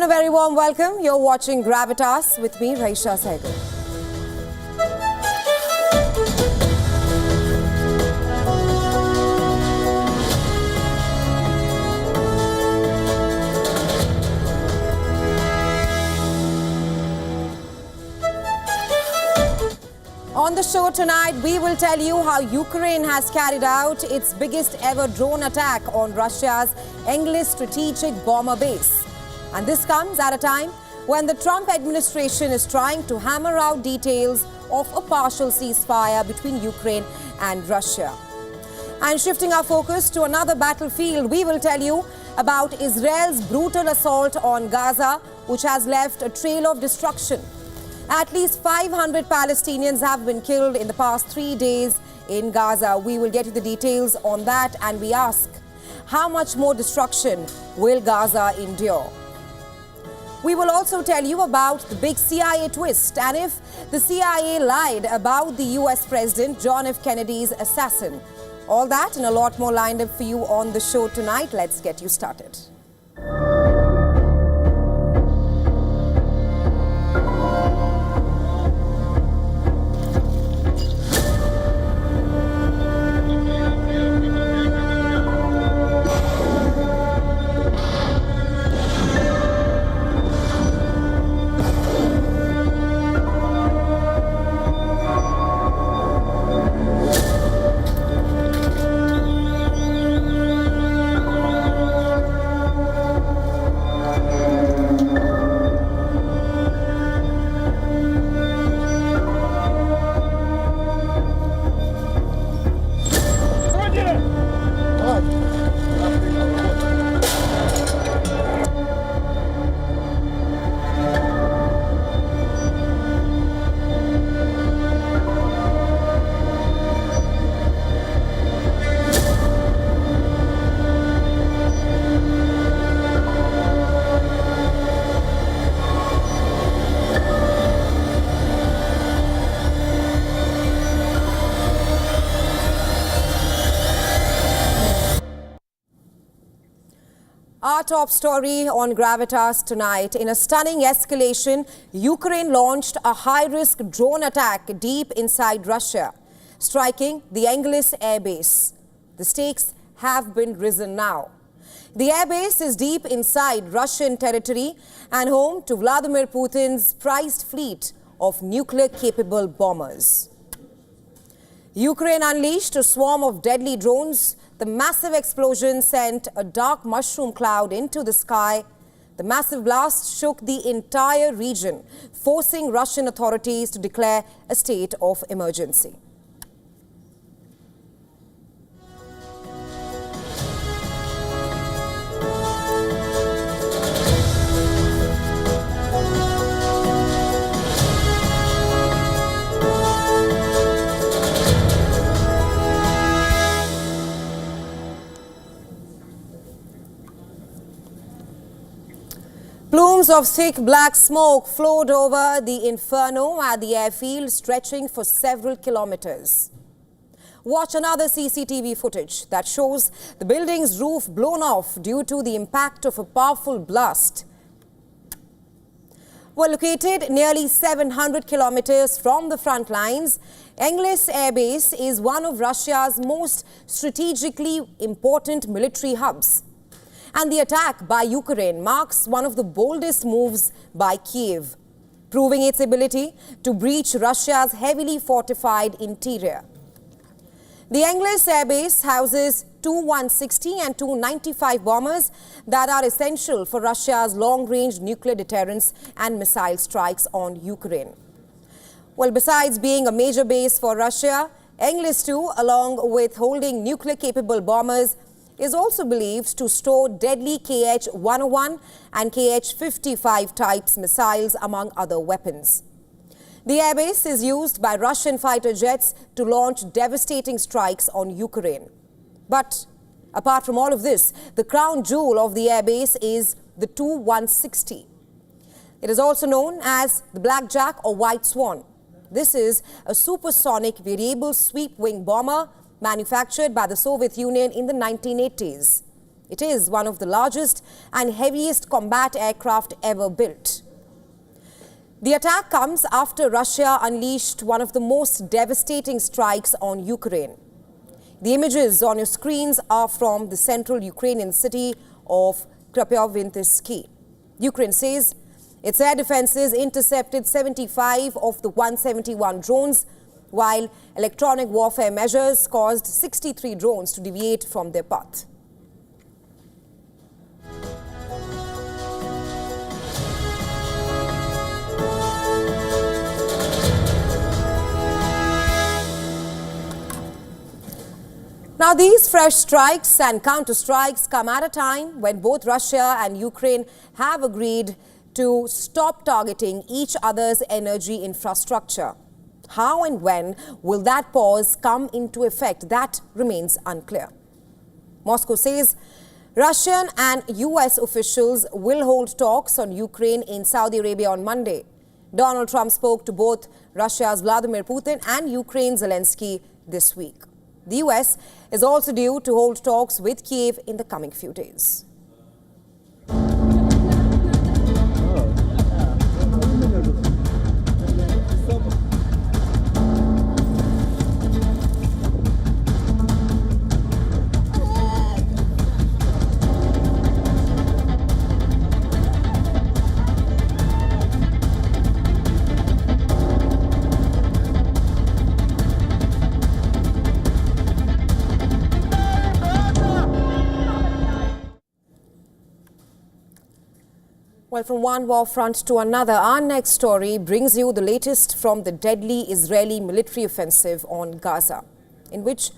a very warm welcome. You're watching Gravitas with me, Raisha Sehgal. On the show tonight, we will tell you how Ukraine has carried out its biggest ever drone attack on Russia's Engels strategic bomber base. And this comes at a time when the Trump administration is trying to hammer out details of a partial ceasefire between Ukraine and Russia. And shifting our focus to another battlefield, we will tell you about Israel's brutal assault on Gaza, which has left a trail of destruction. At least 500 Palestinians have been killed in the past 3 days in Gaza. We will get you the details on that, and we ask, how much more destruction will Gaza endure? We will also tell you about the big CIA twist and if the CIA lied about the US President John F. Kennedy's assassin. All that and a lot more lined up for you on the show tonight. Let's get you started. Our top story on Gravitas tonight. In a stunning escalation, Ukraine launched a high-risk drone attack deep inside Russia, striking the Engels airbase. The stakes have been risen now. The airbase is deep inside Russian territory and home to Vladimir Putin's prized fleet of nuclear-capable bombers. Ukraine unleashed a swarm of deadly drones. The massive explosion sent a dark mushroom cloud into the sky. The massive blast shook the entire region, forcing Russian authorities to declare a state of emergency. Plumes of thick black smoke flowed over the inferno at the airfield, stretching for several kilometers. Watch another CCTV footage that shows the building's roof blown off due to the impact of a powerful blast. Well, located nearly 700 kilometers from the front lines, Engels Air Base is one of Russia's most strategically important military hubs. And the attack by Ukraine marks one of the boldest moves by Kiev, proving its ability to breach Russia's heavily fortified interior. The Engels Air Base houses two 160 and two 95 bombers that are essential for Russia's long-range nuclear deterrence and missile strikes on Ukraine. Well, besides being a major base for Russia, Engels too, along with holding nuclear-capable bombers, is also believed to store deadly Kh-101 and Kh-55 types missiles, among other weapons. The airbase is used by Russian fighter jets to launch devastating strikes on Ukraine. But apart from all of this, the crown jewel of the airbase is the Tu-160. It is also known as the Blackjack or White Swan. This is a supersonic variable sweep wing bomber manufactured by the Soviet Union in the 1980s. It is one of the largest and heaviest combat aircraft ever built. The attack comes after Russia unleashed one of the most devastating strikes on Ukraine. The images on your screens are from the central Ukrainian city of Gravitas. Ukraine says its air defenses intercepted 75 of the 171 drones, while electronic warfare measures caused 63 drones to deviate from their path. Now, these fresh strikes and counter-strikes come at a time when both Russia and Ukraine have agreed to stop targeting each other's energy infrastructure. How and when will that pause come into effect? That remains unclear. Moscow says Russian and US officials will hold talks on Ukraine in Saudi Arabia on Monday. Donald Trump spoke to both Russia's Vladimir Putin and Ukraine's Zelensky this week. The US is also due to hold talks with Kiev in the coming few days. Well, from one war front to another, our next story brings you the latest from the deadly Israeli military offensive on Gaza, in which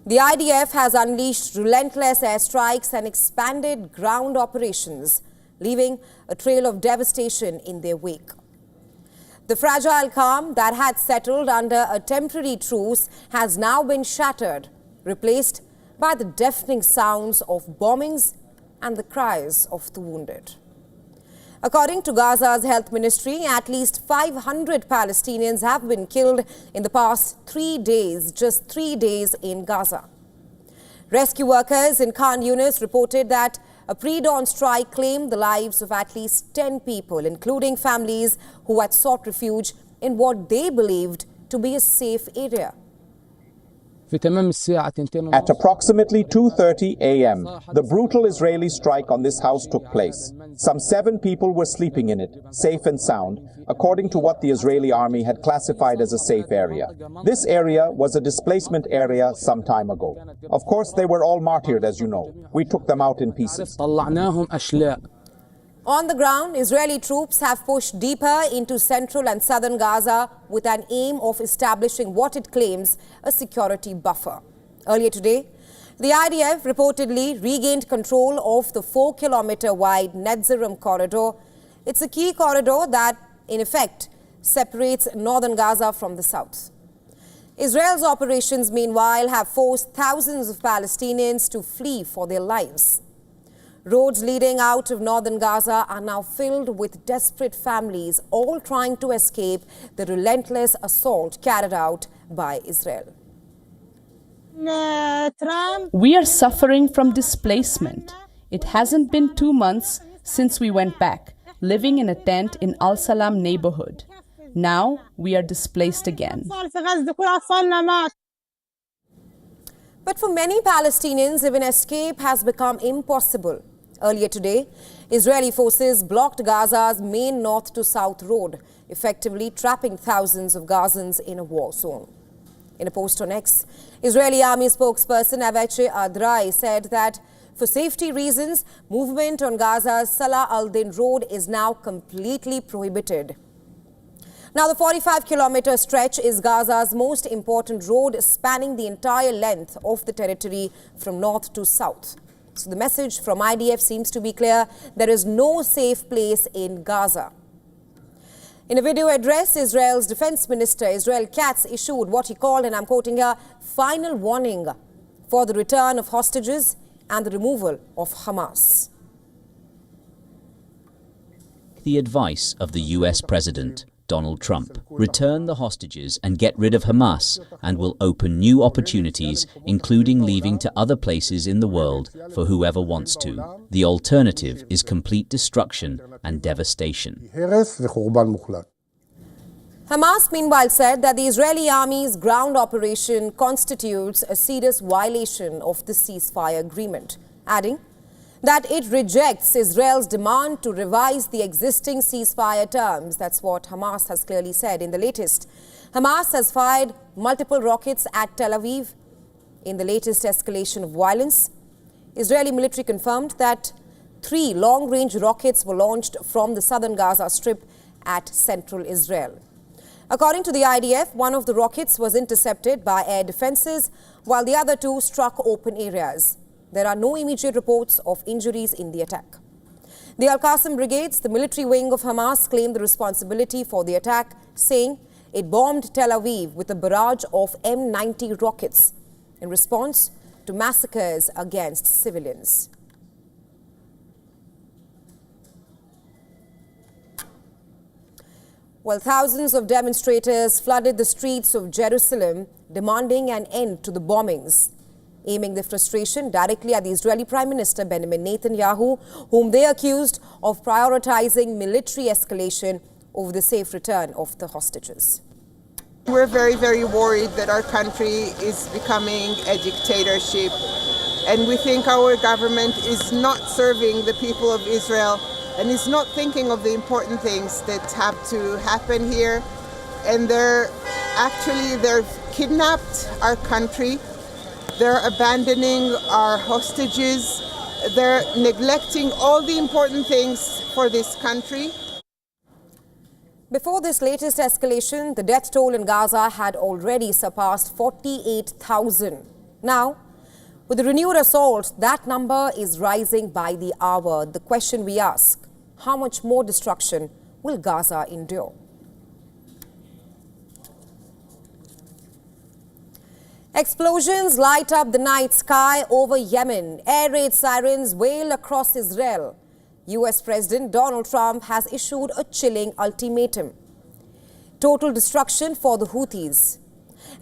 the IDF has unleashed relentless airstrikes and expanded ground operations, leaving a trail of devastation in their wake. The fragile calm that had settled under a temporary truce has now been shattered, replaced by the deafening sounds of bombings and the cries of the wounded. According to Gaza's health ministry, at least 500 Palestinians have been killed in the past 3 days, just 3 days in Gaza. Rescue workers in Khan Yunis reported that a pre-dawn strike claimed the lives of at least 10 people, including families who had sought refuge in what they believed to be a safe area. At approximately 2:30 a.m., the brutal Israeli strike on this house took place. Some 7 people were sleeping in it, safe and sound, according to what the Israeli army had classified as a safe area. This area was a displacement area some time ago. Of course, they were all martyred, as you know. We took them out in pieces. On the ground, Israeli troops have pushed deeper into central and southern Gaza with an aim of establishing what it claims a security buffer. Earlier today, the IDF reportedly regained control of the 4-kilometer-wide Netzarim corridor. It's a key corridor that, in effect, separates northern Gaza from the south. Israel's operations, meanwhile, have forced thousands of Palestinians to flee for their lives. Roads leading out of northern Gaza are now filled with desperate families, all trying to escape the relentless assault carried out by Israel. We are suffering from displacement. It hasn't been 2 months since we went back, living in a tent in Al Salam neighborhood. Now we are displaced again. But for many Palestinians, even escape has become impossible. Earlier today, Israeli forces blocked Gaza's main north to south road, effectively trapping thousands of Gazans in a war zone. In a post on X, Israeli army spokesperson Avichai Adrai said that for safety reasons, movement on Gaza's Salah al-Din road is now completely prohibited. Now, the 45-kilometer stretch is Gaza's most important road, spanning the entire length of the territory from north to south. So the message from IDF seems to be clear: there is no safe place in Gaza. In a video address, Israel's defense minister, Israel Katz, issued what he called, and I'm quoting here, final warning for the return of hostages and the removal of Hamas. The advice of the US president Donald Trump. Return the hostages and get rid of Hamas, and will open new opportunities, including leaving to other places in the world for whoever wants to. The alternative is complete destruction and devastation. Hamas, meanwhile, said that the Israeli army's ground operation constitutes a serious violation of the ceasefire agreement, adding that it rejects Israel's demand to revise the existing ceasefire terms. That's what Hamas has clearly said in the latest. Hamas has fired multiple rockets at Tel Aviv in the latest escalation of violence. Israeli military confirmed that 3 long-range rockets were launched from the southern Gaza Strip at central Israel. According to the IDF, one of the rockets was intercepted by air defenses, while the other 2 struck open areas. There are no immediate reports of injuries in the attack. The Al-Qassam brigades, the military wing of Hamas, claimed the responsibility for the attack, saying it bombed Tel Aviv with a barrage of M90 rockets in response to massacres against civilians. Well, thousands of demonstrators flooded the streets of Jerusalem, demanding an end to the bombings, aiming their frustration directly at the Israeli Prime Minister Benjamin Netanyahu, whom they accused of prioritizing military escalation over the safe return of the hostages. We're very, very worried that our country is becoming a dictatorship, and we think our government is not serving the people of Israel and is not thinking of the important things that have to happen here. And they've kidnapped our country, they're abandoning our hostages, they're neglecting all the important things for this country. Before this latest escalation, the death toll in Gaza had already surpassed 48,000. Now, with the renewed assault, that number is rising by the hour. The question we ask, how much more destruction will Gaza endure? Explosions light up the night sky over Yemen. Air raid sirens wail across Israel. US President Donald Trump has issued a chilling ultimatum. Total destruction for the Houthis.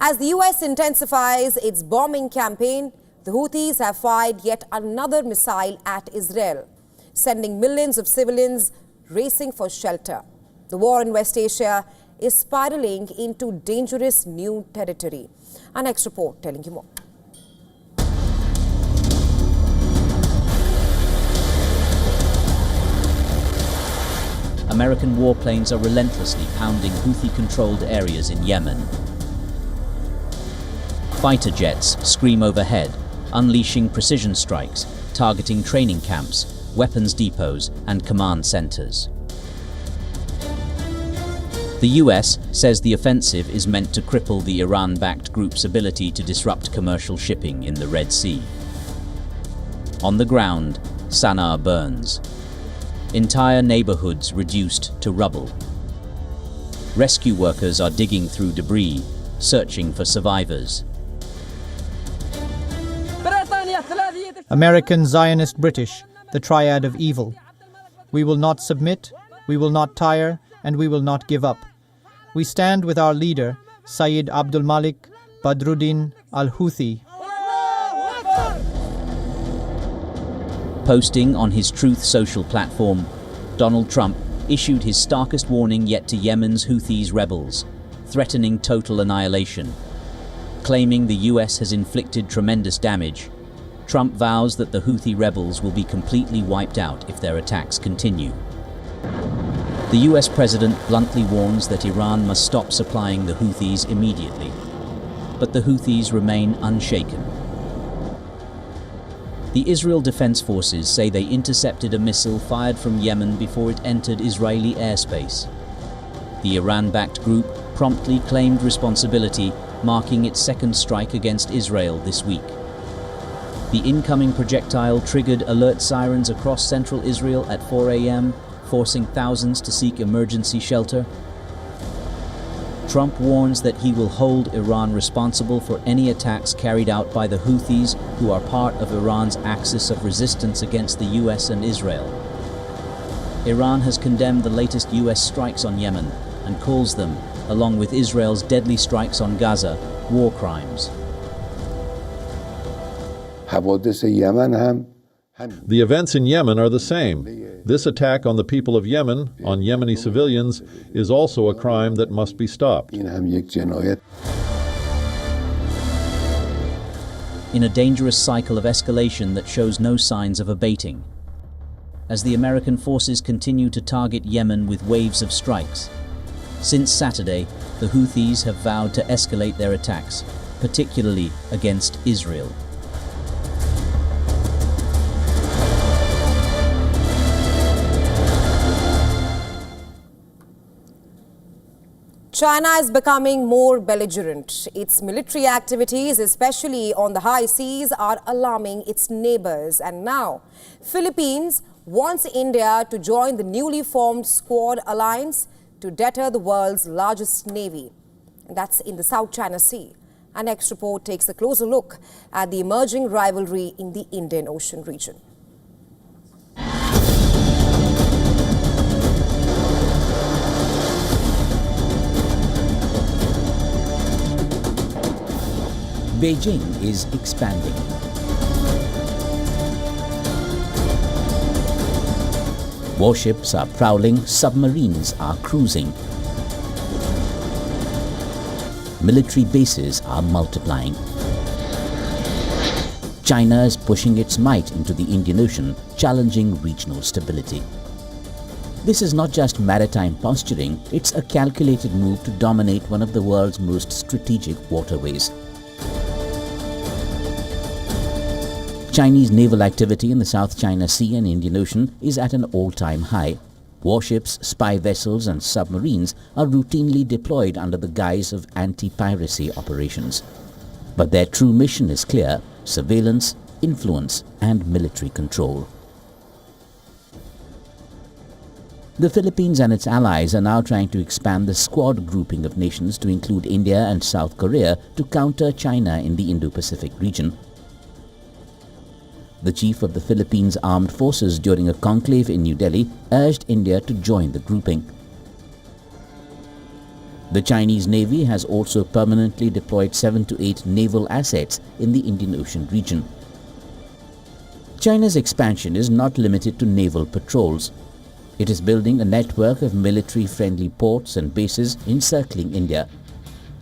As the US intensifies its bombing campaign, the Houthis have fired yet another missile at Israel, sending millions of civilians racing for shelter. The war in West Asia is spiraling into dangerous new territory. Our next report telling you more. American warplanes are relentlessly pounding Houthi-controlled areas in Yemen. Fighter jets scream overhead, unleashing precision strikes, targeting training camps, weapons depots, and command centers. The US says the offensive is meant to cripple the Iran-backed group's ability to disrupt commercial shipping in the Red Sea. On the ground, Sana'a burns. Entire neighborhoods reduced to rubble. Rescue workers are digging through debris, searching for survivors. American, Zionist, British, the triad of evil. We will not submit, we will not tire, and we will not give up. We stand with our leader, Sayyid Abdul Malik Badruddin al-Houthi. Posting on his Truth Social platform, Donald Trump issued his starkest warning yet to Yemen's Houthis rebels, threatening total annihilation. Claiming the US has inflicted tremendous damage, Trump vows that the Houthi rebels will be completely wiped out if their attacks continue. The US president bluntly warns that Iran must stop supplying the Houthis immediately. But the Houthis remain unshaken. The Israel Defense Forces say they intercepted a missile fired from Yemen before it entered Israeli airspace. The Iran-backed group promptly claimed responsibility, marking its second strike against Israel this week. The incoming projectile triggered alert sirens across central Israel at 4 a.m., forcing thousands to seek emergency shelter. Trump warns that he will hold Iran responsible for any attacks carried out by the Houthis, who are part of Iran's axis of resistance against the US and Israel. Iran has condemned the latest US strikes on Yemen and calls them, along with Israel's deadly strikes on Gaza, war crimes. The events in Yemen are the same. This attack on the people of Yemen, on Yemeni civilians, is also a crime that must be stopped. In a dangerous cycle of escalation that shows no signs of abating. As the American forces continue to target Yemen with waves of strikes. Since Saturday, the Houthis have vowed to escalate their attacks, particularly against Israel. China is becoming more belligerent. Its military activities, especially on the high seas, are alarming its neighbors. And now, Philippines wants India to join the newly formed Quad alliance to deter the world's largest navy. And that's in the South China Sea. Our next report takes a closer look at the emerging rivalry in the Indian Ocean region. Beijing is expanding. Warships are prowling, submarines are cruising. Military bases are multiplying. China is pushing its might into the Indian Ocean, challenging regional stability. This is not just maritime posturing, it's a calculated move to dominate one of the world's most strategic waterways. Chinese naval activity in the South China Sea and Indian Ocean is at an all-time high. Warships, spy vessels and submarines are routinely deployed under the guise of anti-piracy operations. But their true mission is clear: surveillance, influence and military control. The Philippines and its allies are now trying to expand the Quad grouping of nations to include India and South Korea to counter China in the Indo-Pacific region. The chief of the Philippines Armed Forces during a conclave in New Delhi urged India to join the grouping. The Chinese Navy has also permanently deployed 7 to 8 naval assets in the Indian Ocean region. China's expansion is not limited to naval patrols. It is building a network of military-friendly ports and bases encircling India.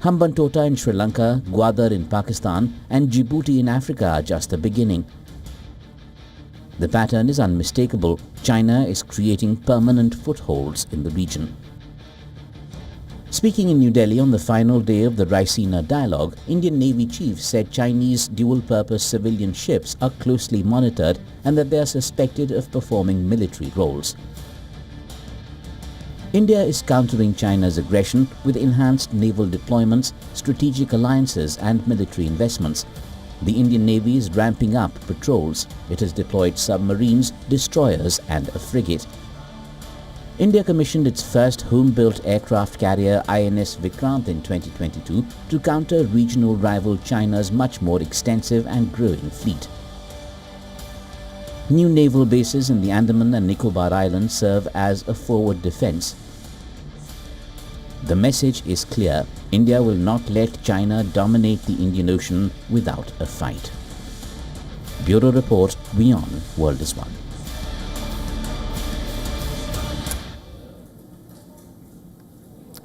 Hambantota in Sri Lanka, Gwadar in Pakistan and Djibouti in Africa are just the beginning. The pattern is unmistakable. China is creating permanent footholds in the region. Speaking in New Delhi on the final day of the Raisina dialogue, Indian Navy chief said Chinese dual-purpose civilian ships are closely monitored and that they are suspected of performing military roles. India is countering China's aggression with enhanced naval deployments, strategic alliances and military investments. The Indian Navy is ramping up patrols. It has deployed submarines, destroyers and a frigate. India commissioned its first home-built aircraft carrier INS Vikrant in 2022 to counter regional rival China's much more extensive and growing fleet. New naval bases in the Andaman and Nicobar Islands serve as a forward defense. The message is clear: India will not let China dominate the Indian Ocean without a fight. Bureau Report, WION World is One.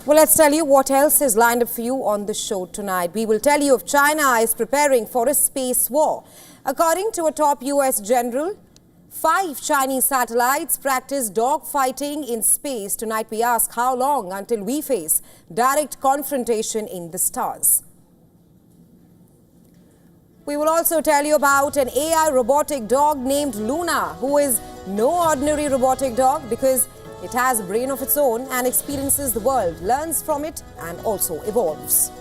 Well, let's tell you what else is lined up for you on the show tonight. We will tell you if China is preparing for a space war. According to a top US general, 5 Chinese satellites practice dogfighting in space. Tonight we ask, how long until we face direct confrontation in the stars? We will also tell you about an AI robotic dog named Luna, who is no ordinary robotic dog because it has a brain of its own and experiences the world, learns from it and also evolves.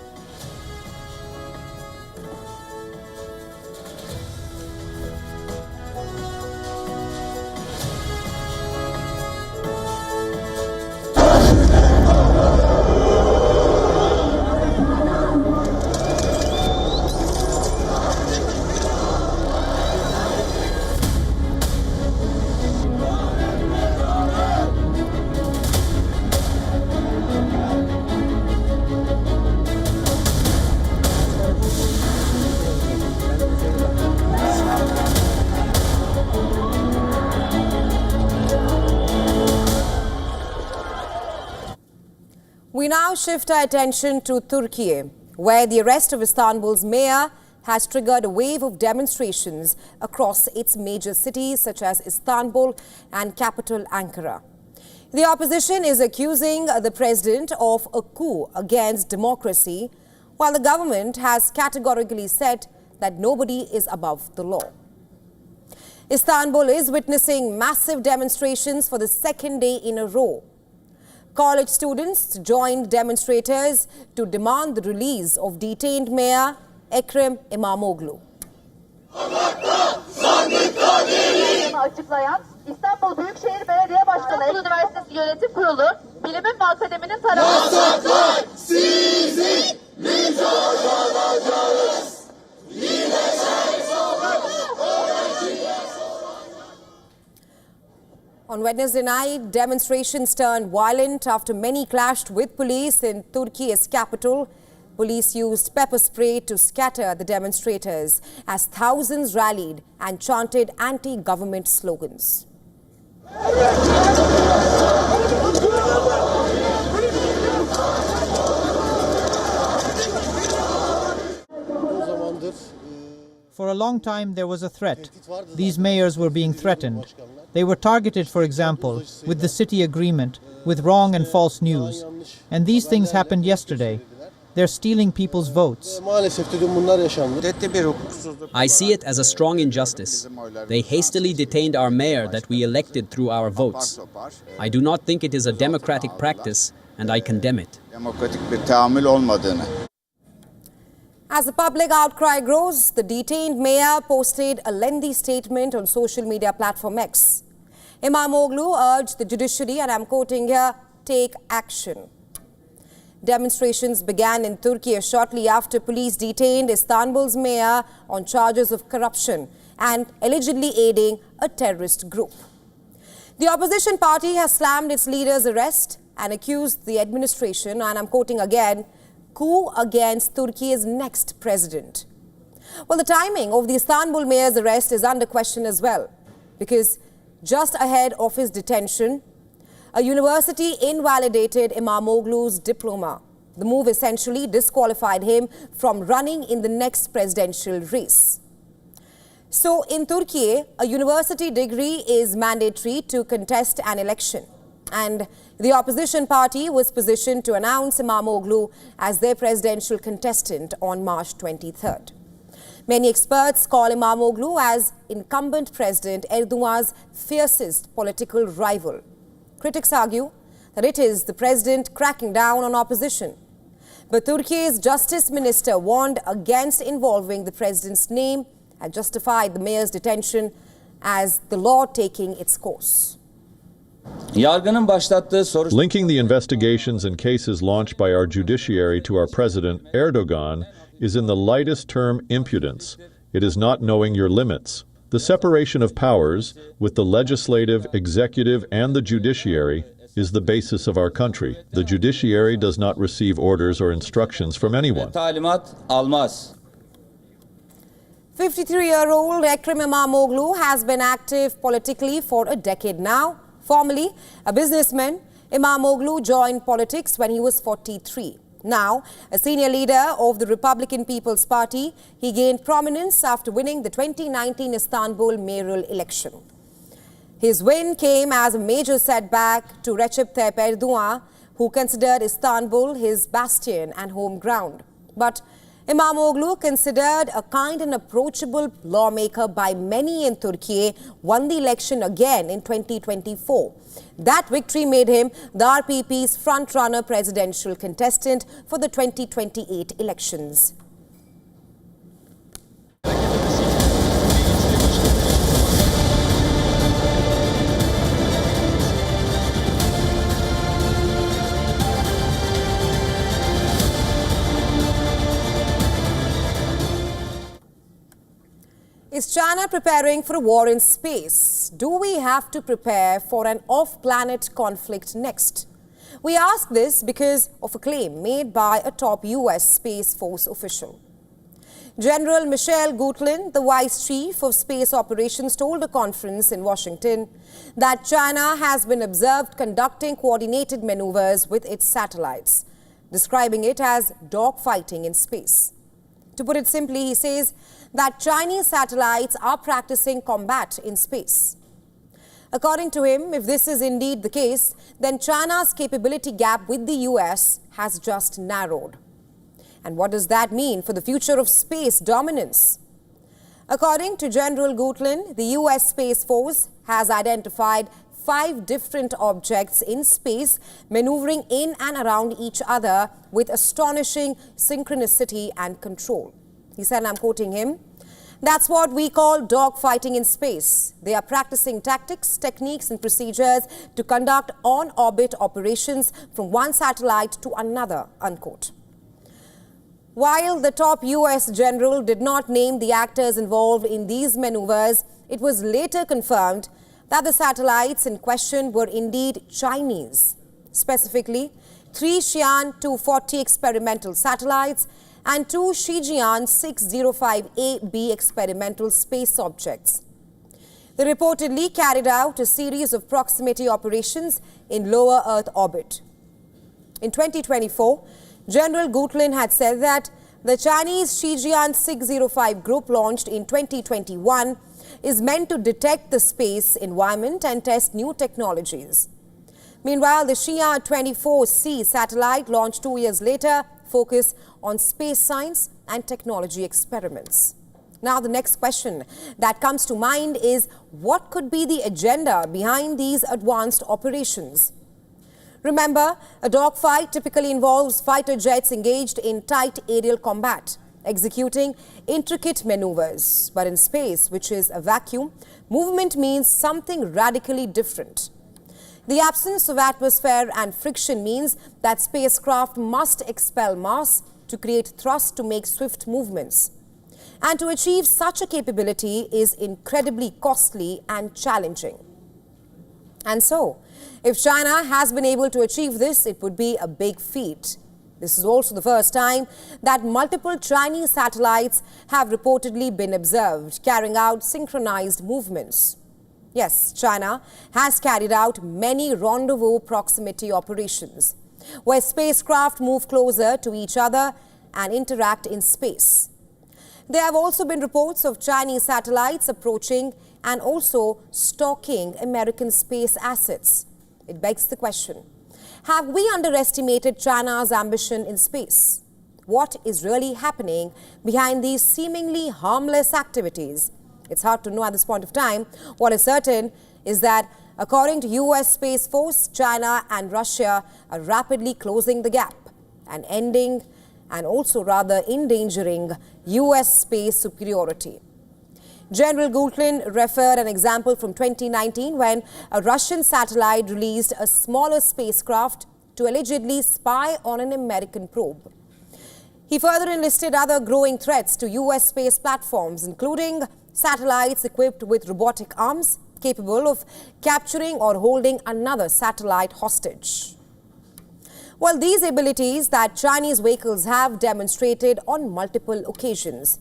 now shift our attention to Turkey, where the arrest of Istanbul's mayor has triggered a wave of demonstrations across its major cities such as Istanbul and capital Ankara. The opposition is accusing the president of a coup against democracy, while the government has categorically said that nobody is above the law. Istanbul is witnessing massive demonstrations for the second day in a row. College students joined demonstrators to demand the release of detained Mayor Ekrem İmamoğlu. Açıklayan İstanbul Büyükşehir Belediye Başkanı İstanbul Üniversitesi Yönetim Kurulu Bilimin ve Akademinin tarafından yasaklar sizi mücadeleceğiz. On Wednesday night, demonstrations turned violent after many clashed with police in Turkey's capital. Police used pepper spray to scatter the demonstrators as thousands rallied and chanted anti-government slogans. For a long time there was a threat. These mayors were being threatened. They were targeted, for example, with the city agreement, with wrong and false news. And these things happened yesterday. They're stealing people's votes. I see it as a strong injustice. They hastily detained our mayor that we elected through our votes. I do not think it is a democratic practice, and I condemn it. As the public outcry grows, the detained mayor posted a lengthy statement on social media platform X. İmamoğlu urged the judiciary, and I'm quoting here, take action. Demonstrations began in Turkey shortly after police detained Istanbul's mayor on charges of corruption and allegedly aiding a terrorist group. The opposition party has slammed its leader's arrest and accused the administration, and I'm quoting again, coup against Turkey's next president. Well, the timing of the Istanbul mayor's arrest is under question as well, because just ahead of his detention, a university invalidated İmamoğlu's diploma. The move essentially disqualified him from running in the next presidential race. So in Turkey, a university degree is mandatory to contest an election. And the opposition party was positioned to announce İmamoğlu as their presidential contestant on March 23rd. Many experts call İmamoğlu as incumbent President Erdogan's fiercest political rival. Critics argue that it is the president cracking down on opposition. But Turkey's justice minister warned against involving the president's name and justified the mayor's detention as the law taking its course. Linking the investigations and cases launched by our judiciary to our president, Erdogan, is in the lightest term impudence. It is not knowing your limits. The separation of powers, with the legislative, executive, and the judiciary, is the basis of our country. The judiciary does not receive orders or instructions from anyone. 53-year-old Ekrem İmamoğlu has been active politically for a decade now. Formerly a businessman, İmamoğlu joined politics when he was 43. Now, a senior leader of the Republican People's Party, he gained prominence after winning the 2019 Istanbul mayoral election. His win came as a major setback to Recep Tayyip Erdogan, who considered Istanbul his bastion and home ground. But İmamoğlu, considered a kind and approachable lawmaker by many in Turkey, won the election again in 2024. That victory made him the RPP's front-runner presidential contestant for the 2028 elections. Is China preparing for a war in space? Do we have to prepare for an off-planet conflict next? We ask this because of a claim made by a top US Space Force official. General Michelle Gutland, the Vice Chief of Space Operations, told a conference in Washington that China has been observed conducting coordinated maneuvers with its satellites. describing it as dogfighting in space. To put it simply, he says that Chinese satellites are practicing combat in space. According to him, if this is indeed the case, then China's capability gap with the US has just narrowed. And what does that mean for the future of space dominance? According to General Gutlin, the US Space Force has identified 5 different objects in space maneuvering in and around each other with astonishing synchronicity and control. He said, and I'm quoting him, "That's what we call dogfighting in space. They are practicing tactics, techniques and procedures to conduct on-orbit operations from one satellite to another," unquote. While the top US general did not name the actors involved in these maneuvers, it was later confirmed that the satellites in question were indeed Chinese, specifically 3 Xi'an 240 experimental satellites and 2 Shijian 605A-B experimental space objects. They reportedly carried out a series of proximity operations in lower Earth orbit. In 2024, General Gutlin had said that the Chinese Shijian 605 group launched in 2021 is meant to detect the space environment and test new technologies. Meanwhile, the Xi'an 24C satellite launched 2 years later focused on space science and technology experiments. Now, the next question that comes to mind is what could be the agenda behind these advanced operations? Remember, a dogfight typically involves fighter jets engaged in tight aerial combat, executing intricate maneuvers. But in space, which is a vacuum, movement means something radically different. The absence of atmosphere and friction means that spacecraft must expel mass to create thrust to make swift movements. And to achieve such a capability is incredibly costly and challenging. And so, if China has been able to achieve this, it would be a big feat. This is also the first time that multiple Chinese satellites have reportedly been observed carrying out synchronized movements. Yes, China has carried out many rendezvous proximity operations, where spacecraft move closer to each other and interact in space. There have also been reports of Chinese satellites approaching and also stalking American space assets. It begs the question, have we underestimated China's ambition in space? What is really happening behind these seemingly harmless activities? It's hard to know at this point of time. What is certain is that, according to US Space Force, China and Russia are rapidly closing the gap and ending and also rather endangering US space superiority. General Gutlin referred an example from 2019 when a Russian satellite released a smaller spacecraft to allegedly spy on an American probe. He further enlisted other growing threats to US space platforms, including satellites equipped with robotic arms capable of capturing or holding another satellite hostage. Well, these abilities that Chinese vehicles have demonstrated on multiple occasions.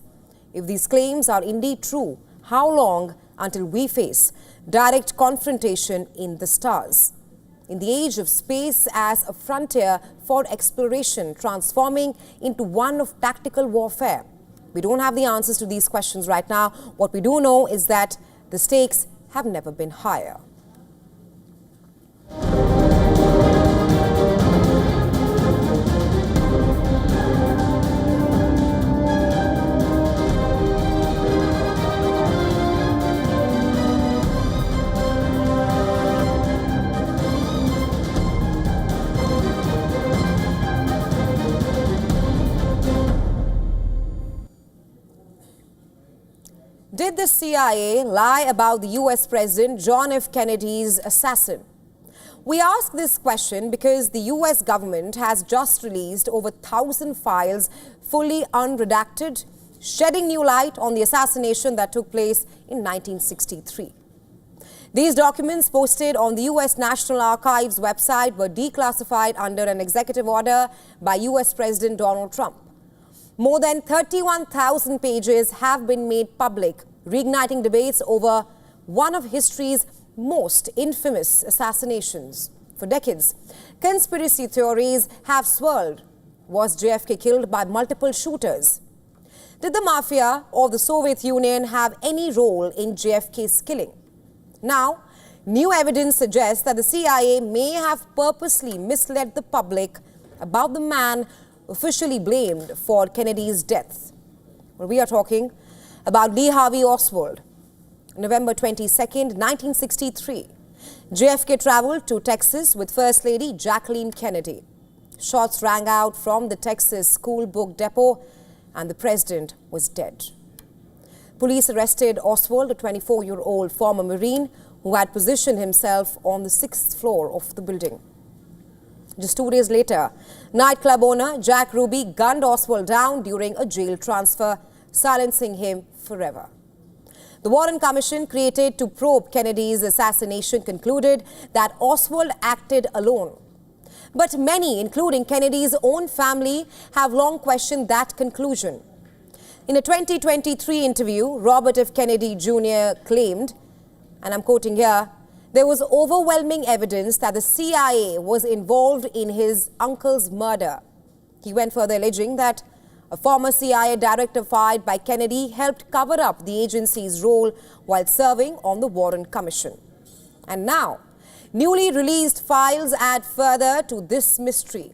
If these claims are indeed true, how long until we face direct confrontation in the stars? In the age of space as a frontier for exploration transforming into one of tactical warfare, we don't have the answers to these questions right now. What we do know is that the stakes have never been higher. Did the CIA lie about the US President John F. Kennedy's assassin? We ask this question because the US government has just released over 1,000 files fully unredacted, shedding new light on the assassination that took place in 1963. These documents posted on the US National Archives website were declassified under an executive order by US President Donald Trump. More than 31,000 pages have been made public, reigniting debates over one of history's most infamous assassinations. For decades, conspiracy theories have swirled Was JFK killed by multiple shooters? Did the mafia or the Soviet Union have any role in JFK's killing? Now, new evidence suggests that the CIA may have purposely misled the public about the man officially blamed for Kennedy's death. Well, we are talking about Lee Harvey Oswald. November 22nd, 1963, JFK traveled to Texas with First Lady Jacqueline Kennedy. Shots rang out from the Texas school book depot and the president was dead. Police arrested Oswald, a 24-year-old former Marine who had positioned himself on the 6th floor of the building. Just 2 days later, nightclub owner Jack Ruby gunned Oswald down during a jail transfer, silencing him forever. The Warren Commission, created to probe Kennedy's assassination, concluded that Oswald acted alone. But many, including Kennedy's own family, have long questioned that conclusion. In a 2023 interview, Robert F. Kennedy Jr. claimed, and I'm quoting here, there was overwhelming evidence that the CIA was involved in his uncle's murder. He went further, alleging that a former CIA director fired by Kennedy helped cover up the agency's role while serving on the Warren Commission. And now, newly released files add further to this mystery.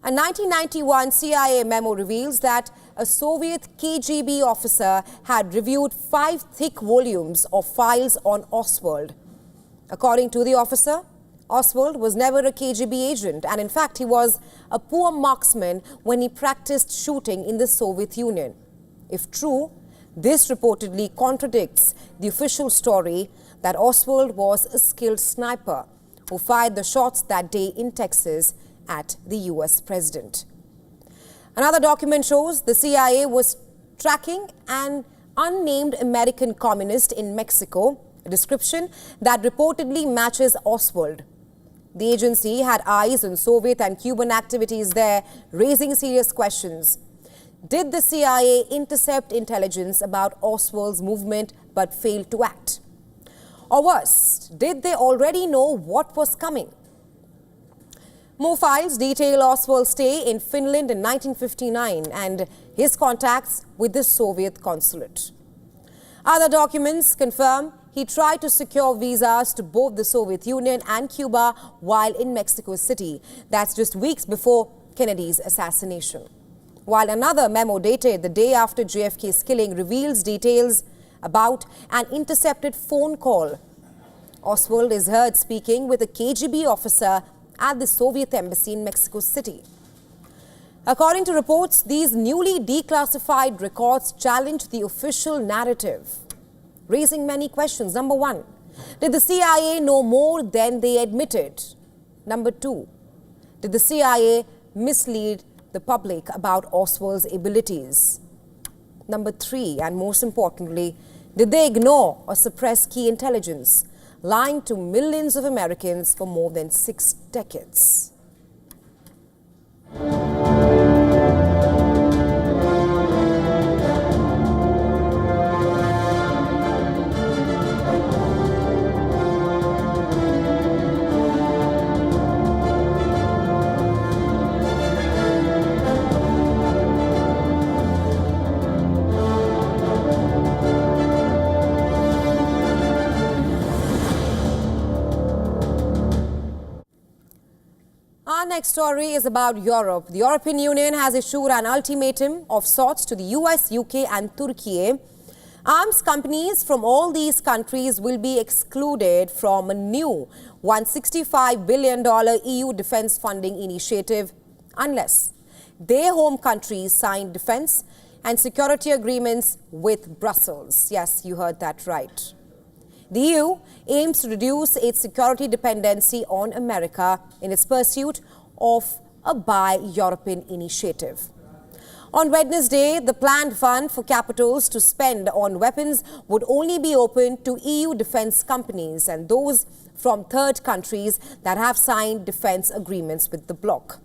A 1991 CIA memo reveals that a Soviet KGB officer had reviewed 5 thick volumes of files on Oswald. According to the officer, Oswald was never a KGB agent, and in fact he was a poor marksman when he practiced shooting in the Soviet Union. If true, this reportedly contradicts the official story that Oswald was a skilled sniper who fired the shots that day in Texas at the US president. Another document shows the CIA was tracking an unnamed American communist in Mexico, a description that reportedly matches Oswald. The agency had eyes on Soviet and Cuban activities there, raising serious questions. Did the CIA intercept intelligence about Oswald's movement but fail to act? Or worse, did they already know what was coming? More files detail Oswald's stay in Finland in 1959 and his contacts with the Soviet consulate. Other documents confirm he tried to secure visas to both the Soviet Union and Cuba while in Mexico City. That's just weeks before Kennedy's assassination. While another memo dated the day after JFK's killing reveals details about an intercepted phone call. Oswald is heard speaking with a KGB officer at the Soviet embassy in Mexico City. According to reports, these newly declassified records challenge the official narrative, raising many questions. Number one, did the CIA know more than they admitted? Number two, did the CIA mislead the public about Oswald's abilities? Number three, and most importantly, did they ignore or suppress key intelligence, lying to millions of Americans for more than 6 decades? Our next story is about Europe. The European Union has issued an ultimatum of sorts to the US, UK and Turkey. Arms companies from all these countries will be excluded from a new $165 billion EU defense funding initiative unless their home countries sign defense and security agreements with Brussels. Yes, you heard that right. The EU aims to reduce its security dependency on America in its pursuit of a Buy European initiative. On Wednesday, the planned fund for capitals to spend on weapons would only be open to EU defense companies and those from third countries that have signed defense agreements with the bloc.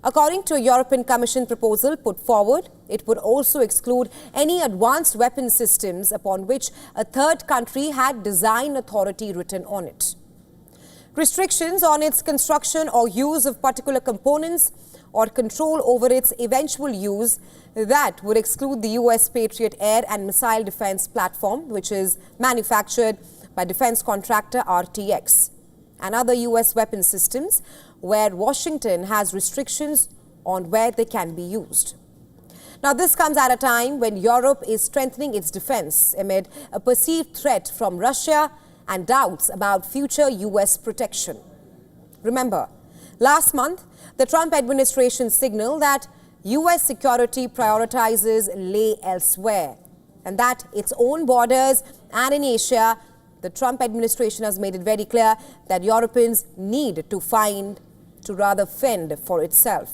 According to a European Commission proposal put forward, it would also exclude any advanced weapon systems upon which a third country had design authority written on it. Restrictions on its construction or use of particular components or control over its eventual use, that would exclude the US Patriot air and missile defense platform, which is manufactured by defense contractor RTX, and other US weapon systems where Washington has restrictions on where they can be used. Now, this comes at a time when Europe is strengthening its defense amid a perceived threat from Russia and doubts about future US protection. Remember, last month, the Trump administration signaled that US security prioritizes lay elsewhere and that its own borders and in Asia, the Trump administration has made it very clear that Europeans need to fend for itself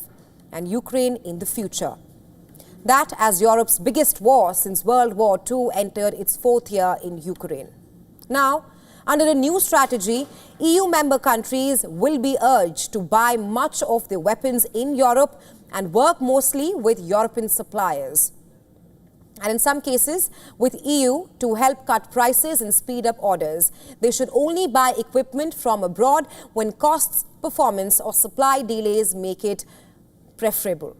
and Ukraine in the future. That as Europe's biggest war since World War II entered its fourth year in Ukraine. Now, under a new strategy, EU member countries will be urged to buy much of their weapons in Europe and work mostly with European suppliers. And in some cases, with EU to help cut prices and speed up orders. They should only buy equipment from abroad when costs, performance or supply delays make it preferable.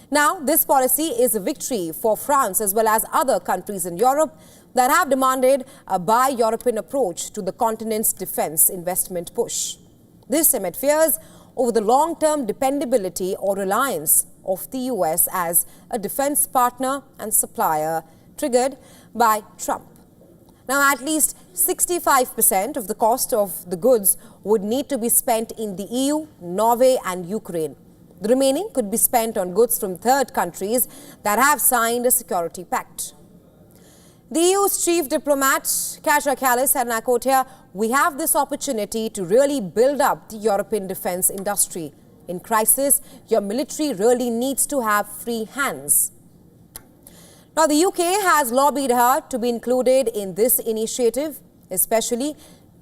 Now, this policy is a victory for France as well as other countries in Europe that have demanded a buy European approach to the continent's defense investment push. This amid fears over the long-term dependability or reliance of the US as a defense partner and supplier triggered by Trump. Now, at least 65% of the cost of the goods would need to be spent in the EU, Norway and Ukraine. The remaining could be spent on goods from third countries that have signed a security pact. The EU's chief diplomat, Kaja Kallas, said, and I quote here, "We have this opportunity to really build up the European defense industry. In crisis, your military really needs to have free hands." Now, the UK has lobbied her to be included in this initiative, especially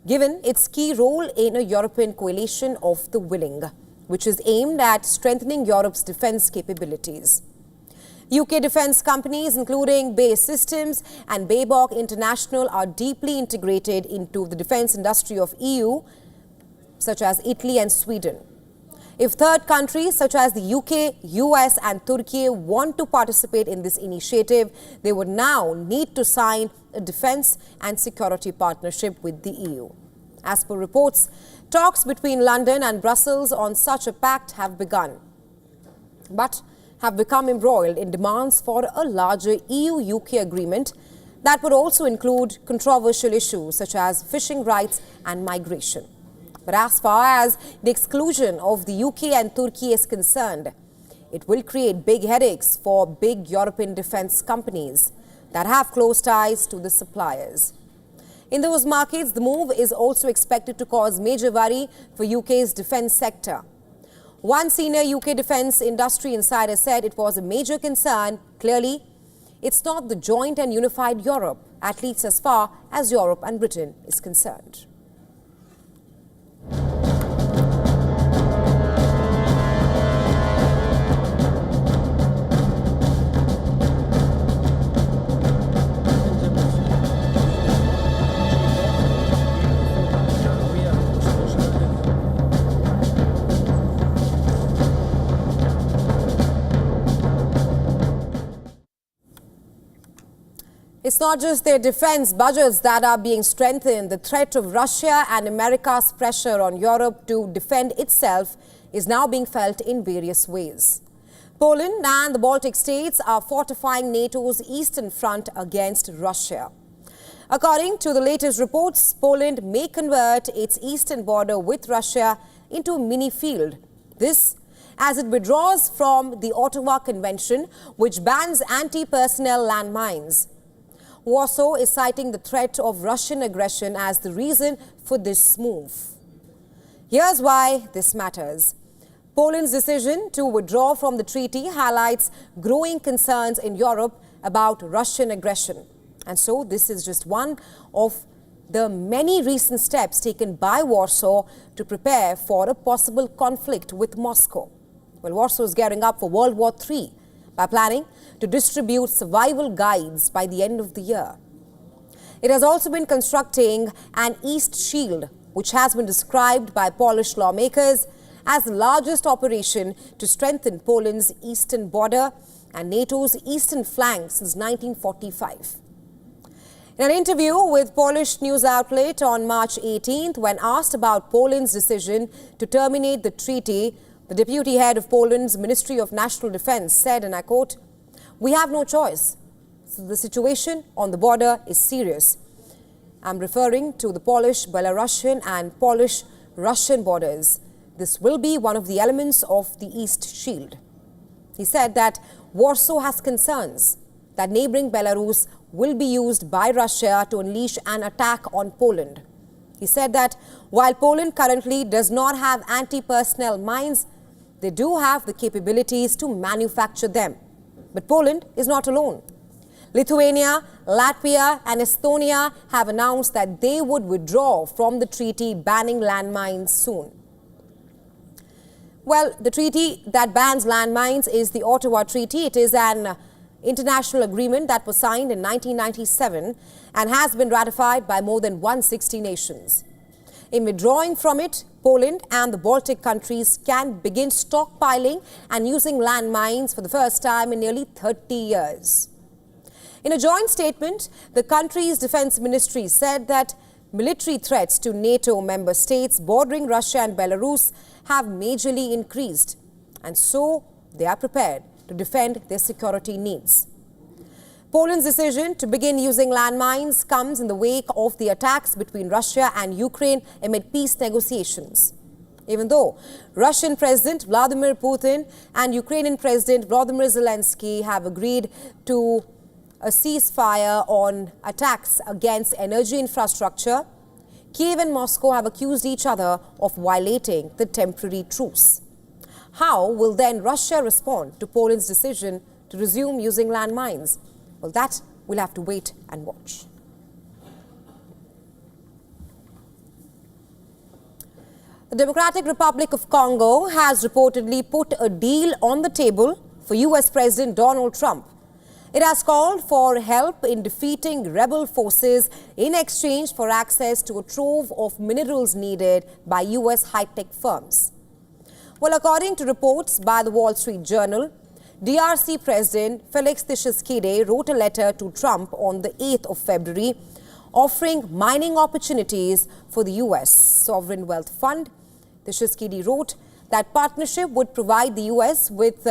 given its key role in a European coalition of the willing, which is aimed at strengthening Europe's defense capabilities. UK defense companies, including BAE Systems and Babcock International, are deeply integrated into the defense industry of EU, such as Italy and Sweden. If third countries such as the UK, US and Turkey want to participate in this initiative, they would now need to sign a defense and security partnership with the EU. As per reports, talks between London and Brussels on such a pact have begun, but have become embroiled in demands for a larger EU-UK agreement that would also include controversial issues such as fishing rights and migration. But as far as the exclusion of the UK and Turkey is concerned, it will create big headaches for big European defense companies that have close ties to the suppliers. In those markets, the move is also expected to cause major worry for UK's defense sector. One senior UK defense industry insider said it was a major concern. Clearly, it's not the joint and unified Europe, at least as far as Europe and Britain is concerned. It's not just their defense budgets that are being strengthened. The threat of Russia and America's pressure on Europe to defend itself is now being felt in various ways. Poland and the Baltic states are fortifying NATO's eastern front against Russia. According to the latest reports, Poland may convert its eastern border with Russia into a mini field. This as it withdraws from the Ottawa Convention, which bans anti-personnel landmines. Warsaw is citing the threat of Russian aggression as the reason for this move. Here's why this matters. Poland's decision to withdraw from the treaty highlights growing concerns in Europe about Russian aggression. And so this is just one of the many recent steps taken by Warsaw to prepare for a possible conflict with Moscow. Well, Warsaw is gearing up for World War III by planning to distribute survival guides by the end of the year. It has also been constructing an East Shield, which has been described by Polish lawmakers as the largest operation to strengthen Poland's eastern border and NATO's eastern flank since 1945. In an interview with Polish news outlet on March 18th, when asked about Poland's decision to terminate the treaty, the deputy head of Poland's Ministry of National Defense said, and I quote, "We have no choice. So the situation on the border is serious." I'm referring to the Polish-Belarusian and Polish-Russian borders. This will be one of the elements of the East Shield. He said that Warsaw has concerns that neighboring Belarus will be used by Russia to unleash an attack on Poland. He said that while Poland currently does not have anti-personnel mines, they do have the capabilities to manufacture them. But Poland is not alone. Lithuania, Latvia and Estonia have announced that they would withdraw from the treaty banning landmines soon. Well, the treaty that bans landmines is the Ottawa Treaty. It is an international agreement that was signed in 1997 and has been ratified by more than 160 nations. In withdrawing from it, Poland and the Baltic countries can begin stockpiling and using landmines for the first time in nearly 30 years. In a joint statement, the country's defense ministry said that military threats to NATO member states bordering Russia and Belarus have majorly increased, and so they are prepared to defend their security needs. Poland's decision to begin using landmines comes in the wake of the attacks between Russia and Ukraine amid peace negotiations. Even though Russian President Vladimir Putin and Ukrainian President Volodymyr Zelensky have agreed to a ceasefire on attacks against energy infrastructure, Kiev and Moscow have accused each other of violating the temporary truce. How will then Russia respond to Poland's decision to resume using landmines? Well, that we'll have to wait and watch. The Democratic Republic of Congo has reportedly put a deal on the table for US President Donald Trump. It has called for help in defeating rebel forces in exchange for access to a trove of minerals needed by US high-tech firms. Well, according to reports by the Wall Street Journal, DRC President Felix Tshisekedi wrote a letter to Trump on the 8th of February offering mining opportunities for the US Sovereign Wealth Fund. Tshisekedi wrote that partnership would provide the US with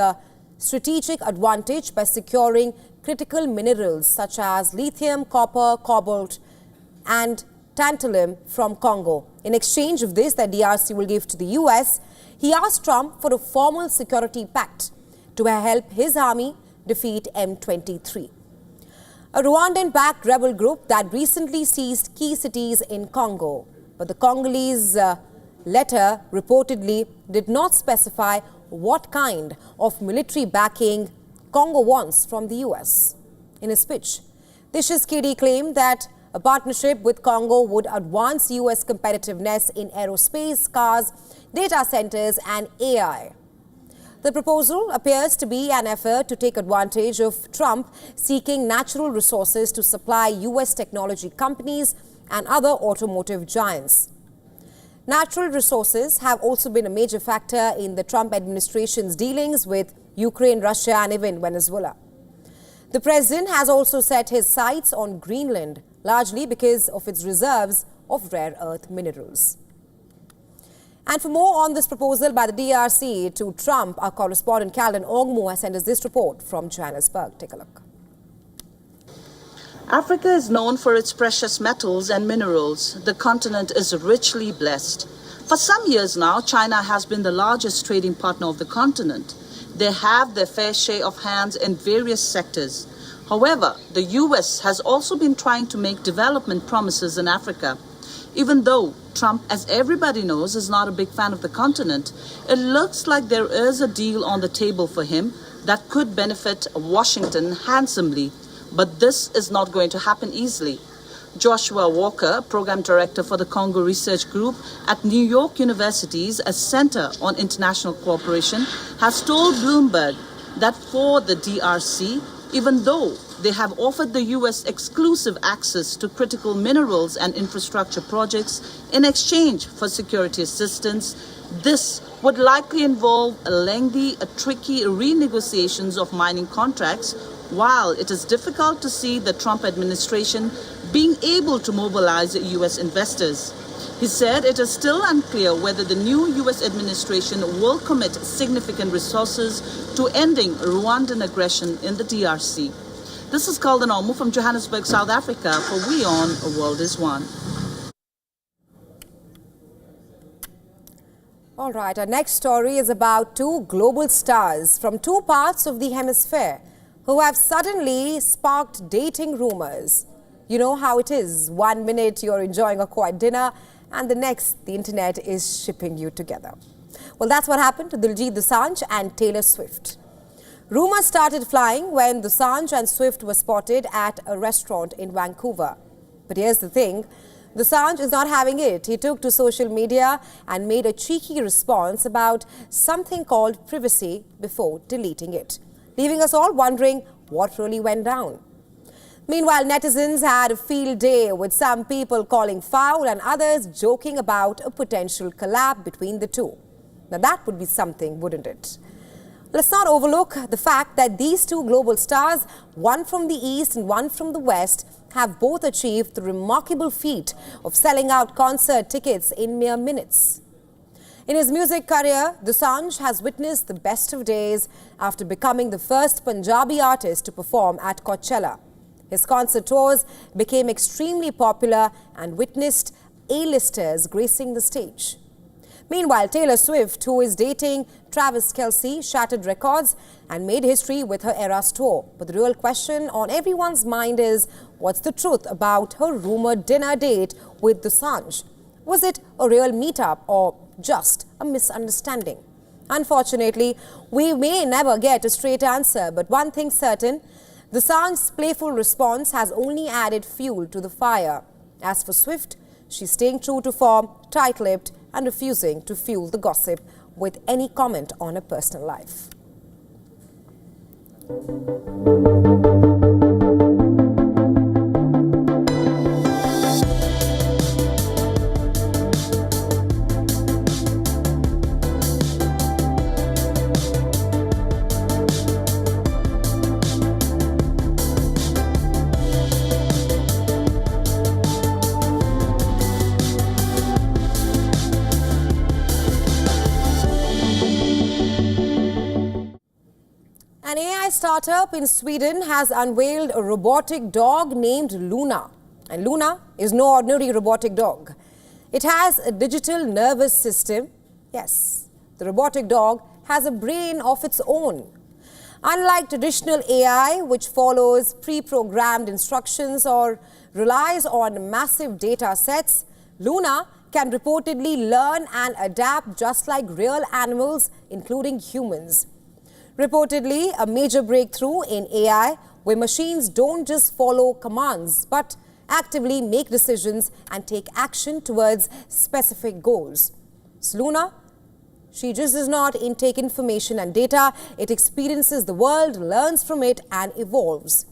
strategic advantage by securing critical minerals such as lithium, copper, cobalt and tantalum from Congo. In exchange of this that DRC will give to the US, he asked Trump for a formal security pact to help his army defeat M23. A Rwandan-backed rebel group that recently seized key cities in Congo. But the Congolese letter reportedly did not specify what kind of military backing Congo wants from the US. In his speech, Tshisekedi claimed that a partnership with Congo would advance US competitiveness in aerospace, cars, data centers and AI. The proposal appears to be an effort to take advantage of Trump seeking natural resources to supply US technology companies and other automotive giants. Natural resources have also been a major factor in the Trump administration's dealings with Ukraine, Russia and even Venezuela. The president has also set his sights on Greenland, largely because of its reserves of rare earth minerals. And for more on this proposal by the DRC to Trump, our correspondent Calvin Ogmu has sent us this report from Johannesburg. Take a look. Africa is known for its precious metals and minerals. The continent is richly blessed. For some years now, China has been the largest trading partner of the continent. They have their fair share of hands in various sectors. However, the US has also been trying to make development promises in Africa. Even though Trump, as everybody knows, is not a big fan of the continent, it looks like there is a deal on the table for him that could benefit Washington handsomely. But this is not going to happen easily. Joshua Walker, Program Director for the Congo Research Group at New York University's Center on International Cooperation, has told Bloomberg that for the DRC, even though they have offered the US exclusive access to critical minerals and infrastructure projects in exchange for security assistance. This would likely involve tricky renegotiations of mining contracts, while it is difficult to see the Trump administration being able to mobilize US investors. He said it is still unclear whether the new US administration will commit significant resources to ending Rwandan aggression in the DRC. This is Kalden Omu from Johannesburg, South Africa for WION The World is One. All right, our next story is about two global stars from two parts of the hemisphere who have suddenly sparked dating rumors. You know how it is. 1 minute you're enjoying a quiet dinner and the next the internet is shipping you together. Well, that's what happened to Diljit Dosanjh and Taylor Swift. Rumors started flying when Dosanjh and Swift were spotted at a restaurant in Vancouver. But here's the thing. Dosanjh is not having it. He took to social media and made a cheeky response about something called privacy before deleting it, leaving us all wondering what really went down. Meanwhile, netizens had a field day, with some people calling foul and others joking about a potential collab between the two. Now that would be something, wouldn't it? Let's not overlook the fact that these two global stars, one from the East and one from the West, have both achieved the remarkable feat of selling out concert tickets in mere minutes. In his music career, Dosanjh has witnessed the best of days after becoming the first Punjabi artist to perform at Coachella. His concert tours became extremely popular and witnessed A-listers gracing the stage. Meanwhile, Taylor Swift, who is dating Travis Kelce, shattered records and made history with her Eras tour. But the real question on everyone's mind is, what's the truth about her rumored dinner date with Dosanjh? Was it a real meetup or just a misunderstanding? Unfortunately, we may never get a straight answer, but one thing's certain, Dosanjh's playful response has only added fuel to the fire. As for Swift, she's staying true to form, tight-lipped, and refusing to fuel the gossip with any comment on her personal life. An AI startup in Sweden has unveiled a robotic dog named Luna. And Luna is no ordinary robotic dog. It has a digital nervous system. Yes, the robotic dog has a brain of its own. Unlike traditional AI, which follows pre-programmed instructions or relies on massive data sets, Luna can reportedly learn and adapt just like real animals, including humans. Reportedly, a major breakthrough in AI where machines don't just follow commands but actively make decisions and take action towards specific goals. So Luna, she just does not intake information and data. It experiences the world, learns from it, and evolves.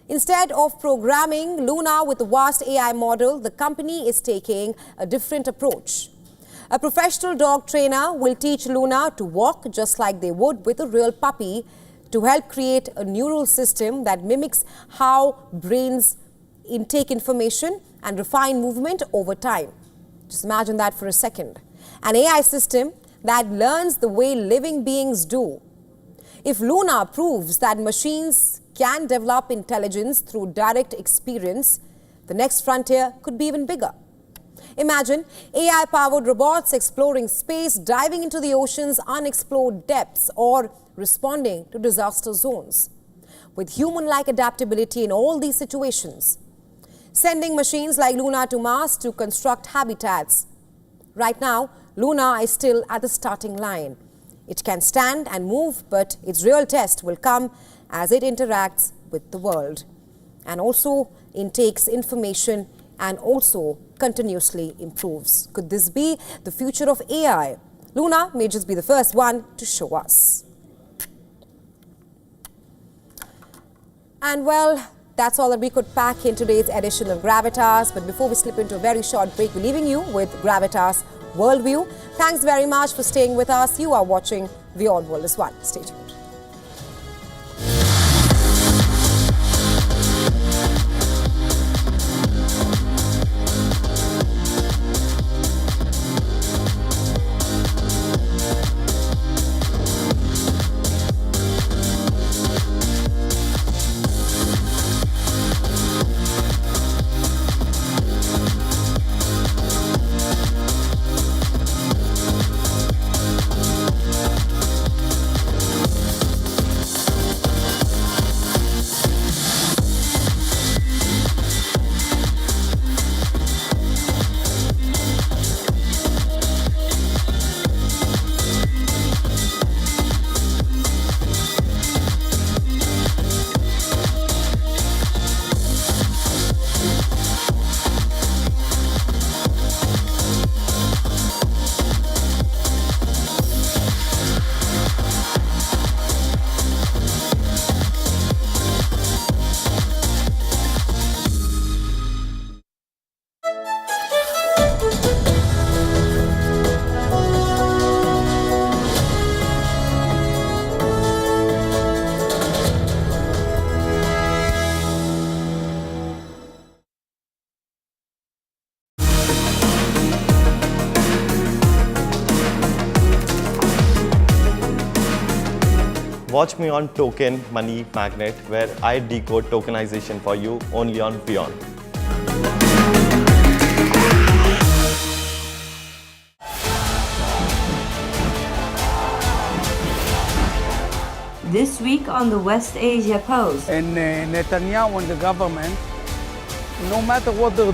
Instead of programming Luna with a vast AI model, the company is taking a different approach. A professional dog trainer will teach Luna to walk just like they would with a real puppy to help create a neural system that mimics how brains intake information and refine movement over time. Just imagine that for a second. An AI system that learns the way living beings do. If Luna proves that machines can develop intelligence through direct experience, the next frontier could be even bigger. Imagine AI-powered robots exploring space, diving into the ocean's unexplored depths, or responding to disaster zones. With human-like adaptability in all these situations. Sending machines like Luna to Mars to construct habitats. Right now, Luna is still at the starting line. It can stand and move, but its real test will come as it interacts with the world and also intakes information and also continuously improves. Could this be the future of AI? Luna may just be the first one to show us. And well, that's all that we could pack in today's edition of Gravitas. But before we slip into a very short break, we're leaving you with Gravitas Worldview. Thanks very much for staying with us. You are watching WION World is One. Stay tuned. Watch me on Token Money Magnet, where I decode tokenization for you only on WION. This week on the West Asia Post. And Netanyahu and the government, no matter what they're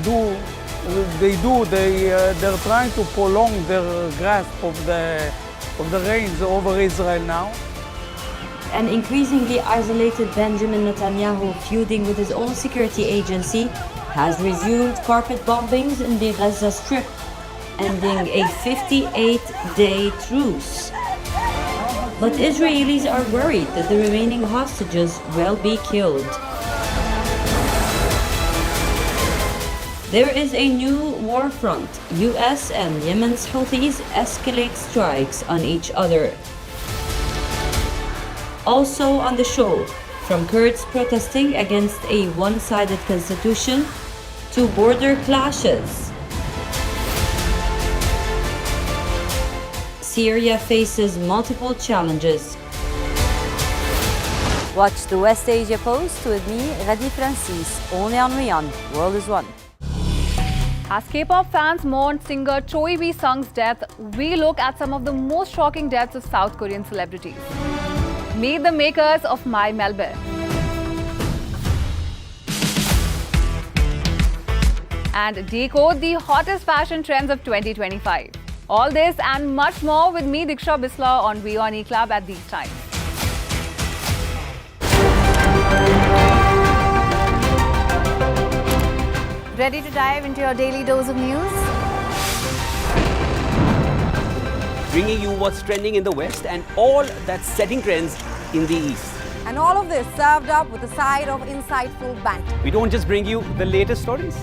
trying to prolong their grasp of the reins over Israel now. An increasingly isolated Benjamin Netanyahu, feuding with his own security agency, has resumed carpet bombings in the Gaza Strip, ending a 58-day truce. But Israelis are worried that the remaining hostages will be killed. There is a new war front. US and Yemen's Houthis escalate strikes on each other. Also on the show, from Kurds protesting against a one-sided constitution to border clashes. Syria faces multiple challenges. Watch the West Asia Post with me, Radi Francis, only on WION. World is One. As K-pop fans mourn singer Choi Wee-sung's death, we look at some of the most shocking deaths of South Korean celebrities. Meet the makers of My Melba. And decode the hottest fashion trends of 2025. All this and much more with me, Diksha Bisla, on WION E-Club at these times. Ready to dive into your daily dose of news? Bringing you what's trending in the West and all that's setting trends in the East. And all of this served up with a side of insightful banter. We don't just bring you the latest stories.